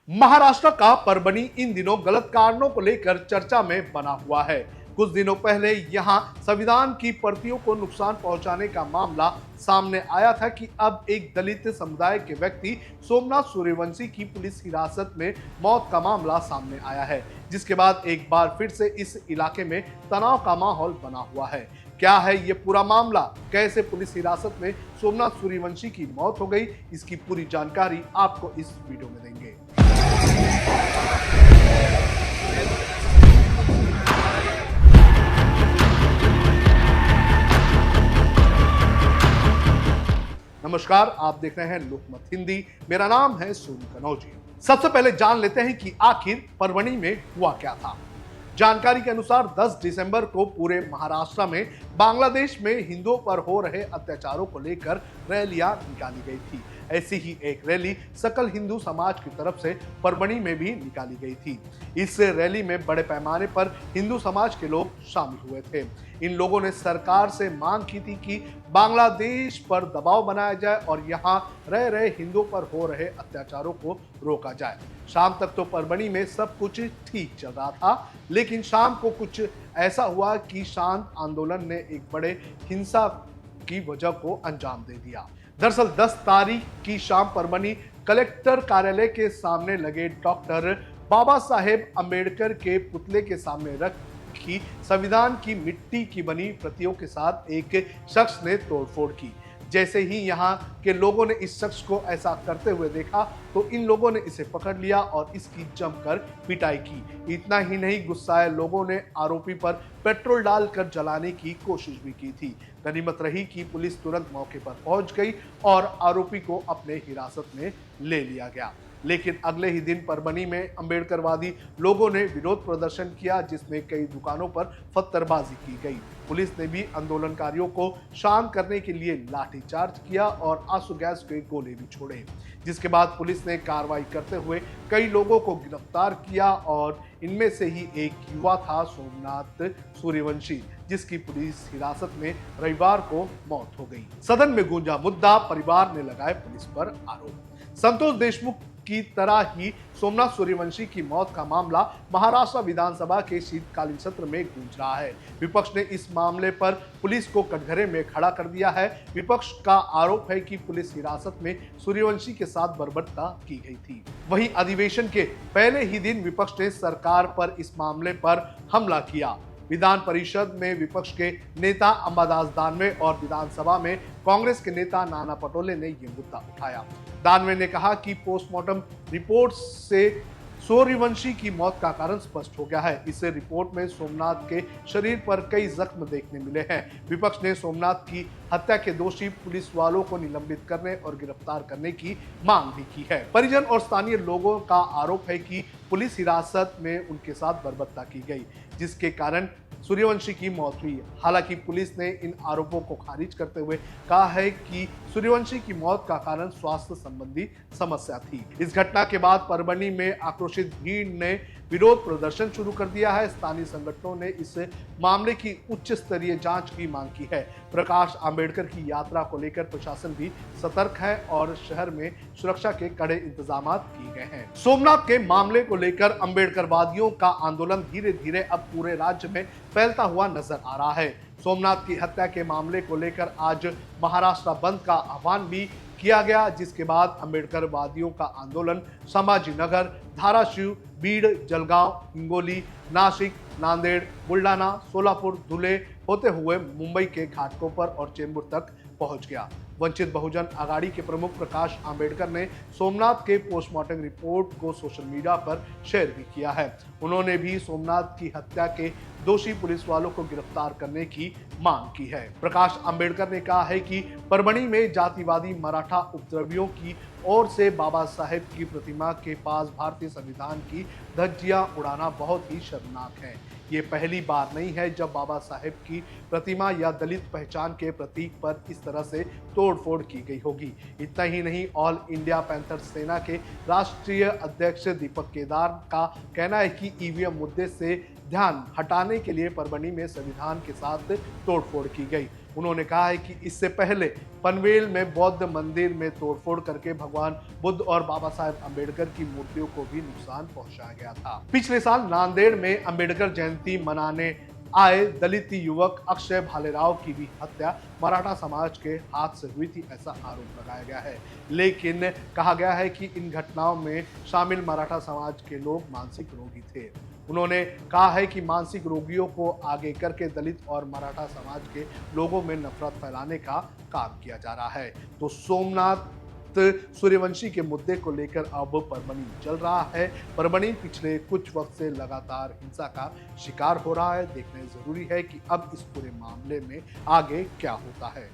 महाराष्ट्र का परभनी इन दिनों गलत कारणों को लेकर चर्चा में बना हुआ है। कुछ दिनों पहले यहां संविधान की प्रतियों को नुकसान पहुंचाने का मामला सामने आया था कि अब एक दलित समुदाय के व्यक्ति सोमनाथ सूर्यवंशी की पुलिस हिरासत में मौत का मामला सामने आया है, जिसके बाद एक बार फिर से इस इलाके में तनाव का माहौल बना हुआ है। क्या है ये पूरा मामला, कैसे पुलिस हिरासत में सोमनाथ सूर्यवंशी की मौत हो गई, इसकी पूरी जानकारी आपको इस वीडियो में देंगे। नमस्कार, आप देख रहे हैं लोकमत हिंदी। मेरा नाम है सोनू कनौजी। सबसे पहले जान लेते हैं कि आखिर परभनी में हुआ क्या था। जानकारी के अनुसार 10 दिसंबर को पूरे महाराष्ट्र में बांग्लादेश में हिंदुओं पर हो रहे अत्याचारों को लेकर रैलियां निकाली गई थी। ऐसी ही एक रैली सकल हिंदू समाज की तरफ से परभनी में भी निकाली गई थी। इस रैली में बड़े पैमाने पर हिंदू समाज के लोग शामिल हुए थे। इन लोगों ने सरकार से मांग की थी कि बांग्लादेश पर दबाव बनाया जाए और यहाँ रह रहे हिंदुओं पर हो रहे अत्याचारों को रोका जाए। शाम तक तो परभनी में सब कुछ ठीक चल रहा था, लेकिन शाम को कुछ ऐसा हुआ कि शांत आंदोलन ने एक बड़े हिंसा की वजह को अंजाम दे दिया। दरअसल 10 तारीख की शाम परभनी कलेक्टर कार्यालय के सामने लगे डॉक्टर बाबा साहेब अंबेडकर के पुतले के सामने रखी संविधान की मिट्टी की बनी प्रतियों के साथ एक शख्स ने तोड़फोड़ की। जैसे ही यहाँ के लोगों ने इस शख्स को ऐसा करते हुए देखा तो इन लोगों ने इसे पकड़ लिया और इसकी जमकर पिटाई की। इतना ही नहीं, गुस्साए लोगों ने आरोपी पर पेट्रोल डालकर जलाने की कोशिश भी की थी। गनीमत रही कि पुलिस तुरंत मौके पर पहुंच गई और आरोपी को अपने हिरासत में ले लिया गया। लेकिन अगले ही दिन परभनी में अंबेडकरवादी लोगों ने विरोध प्रदर्शन किया, जिसमें कई दुकानों पर पत्थरबाजी की गई। पुलिस ने भी आंदोलनकारियों को शांत करने के लिए लाठीचार्ज किया और आंसू गैस के गोले भी छोड़े, जिसके बाद पुलिस ने कार्रवाई करते हुए कई लोगों को गिरफ्तार किया और इनमें से ही एक युवा था सोमनाथ सूर्यवंशी, जिसकी पुलिस हिरासत में रविवार को मौत हो गई। सदन में गूंजा मुद्दा, परिवार ने लगाए पुलिस पर आरोप। संतोष देशमुख की तरह ही सोमनाथ सूर्यवंशी की मौत का मामला महाराष्ट्र विधानसभा के शीतकालीन सत्र में गूंज रहा है। विपक्ष ने इस मामले पर पुलिस को कटघरे में खड़ा कर दिया है। विपक्ष का आरोप है कि पुलिस हिरासत में सूर्यवंशी के साथ बर्बरता की गई थी। वहीं अधिवेशन के पहले ही दिन विपक्ष ने सरकार पर इस मामले पर हमला किया। विधान परिषद में विपक्ष के नेता अंबादास दानवे और विधानसभा में कांग्रेस के नेता नाना पटोले ने यह मुद्दा उठाया। दानवे ने कहा कि पोस्टमार्टम रिपोर्ट से सूर्यवंशी की मौत का कारण स्पष्ट हो गया है। इस रिपोर्ट में सोमनाथ के शरीर पर कई जख्म देखने मिले हैं। विपक्ष ने सोमनाथ की हत्या के दोषी पुलिस वालों को निलंबित करने और गिरफ्तार करने की मांग भी की है। परिजन और स्थानीय लोगों का आरोप है कि पुलिस हिरासत में उनके साथ बर्बरता की गई, जिसके कारण सूर्यवंशी की मौत हुई। हालांकि पुलिस ने इन आरोपों को खारिज करते हुए कहा है कि सूर्यवंशी की मौत का कारण स्वास्थ्य संबंधी समस्या थी। इस घटना के बाद परभनी में आक्रोशित भीड़ ने विरोध प्रदर्शन शुरू कर दिया है। स्थानीय संगठनों ने इस मामले की उच्च स्तरीय जांच की मांग की है। प्रकाश आंबेडकर की यात्रा को लेकर प्रशासन भी सतर्क है और शहर में सुरक्षा के कड़े इंतजाम किए गए हैं। सोमनाथ के मामले को लेकर अंबेडकरवादियों का आंदोलन धीरे धीरे अब पूरे राज्य में फैलता हुआ नजर आ रहा है। सोमनाथ की हत्या के मामले को लेकर आज महाराष्ट्र बंद का आह्वान भी किया गया, जिसके बाद अंबेडकरवादियों का आंदोलन संभाजीनगर, धाराशिव, बीड़, जलगांव, हिंगोली, नासिक, नांदेड़, बुल्डाना, सोलापुर, धुले होते हुए मुंबई के घाटकोपर और चेंबूर तक पहुंच गया। वंचित बहुजन आघाड़ी के प्रमुख प्रकाश आंबेडकर ने सोमनाथ के पोस्टमार्टम रिपोर्ट को सोशल मीडिया पर शेयर भी किया है। उन्होंने भी सोमनाथ की हत्या के दोषी पुलिस वालों को गिरफ्तार करने की मांग की है। प्रकाश आंबेडकर ने कहा है कि परभनी में जातिवादी मराठा उपद्रवियों की ओर से बाबा साहेब की प्रतिमा के पास भारतीय संविधान की धज्जियां उड़ाना बहुत ही शर्मनाक है। ये पहली बार नहीं है जब बाबा साहेब की प्रतिमा या दलित पहचान के प्रतीक पर इस तरह से तोड़फोड़ की गई होगी। इतना ही नहीं, ऑल इंडिया पैंथर सेना के राष्ट्रीय अध्यक्ष दीपक केदार का कहना है कि ईवीएम मुद्दे से ध्यान हटाने के लिए परभनी में संविधान के साथ तोड़फोड़ की गई। उन्होंने कहा है कि इससे पहले पनवेल में बौद्ध मंदिर में तोड़फोड़ करके भगवान बुद्ध और बाबा साहेब अंबेडकर की मूर्तियों को भी नुकसान पहुंचाया गया था। पिछले साल नांदेड़ में अंबेडकर जयंती मनाने आए दलित युवक अक्षय भालेराव की भी हत्या मराठा समाज के हाथ से हुई थी, ऐसा आरोप लगाया गया है। लेकिन कहा गया है कि इन घटनाओं में शामिल मराठा समाज के लोग मानसिक रोगी थे। उन्होंने कहा है कि मानसिक रोगियों को आगे करके दलित और मराठा समाज के लोगों में नफरत फैलाने का काम किया जा रहा है। तो सोमनाथ सूर्यवंशी के मुद्दे को लेकर अब परभणी चल रहा है। परभणी पिछले कुछ वक्त से लगातार हिंसा का शिकार हो रहा है। देखना जरूरी है कि अब इस पूरे मामले में आगे क्या होता है।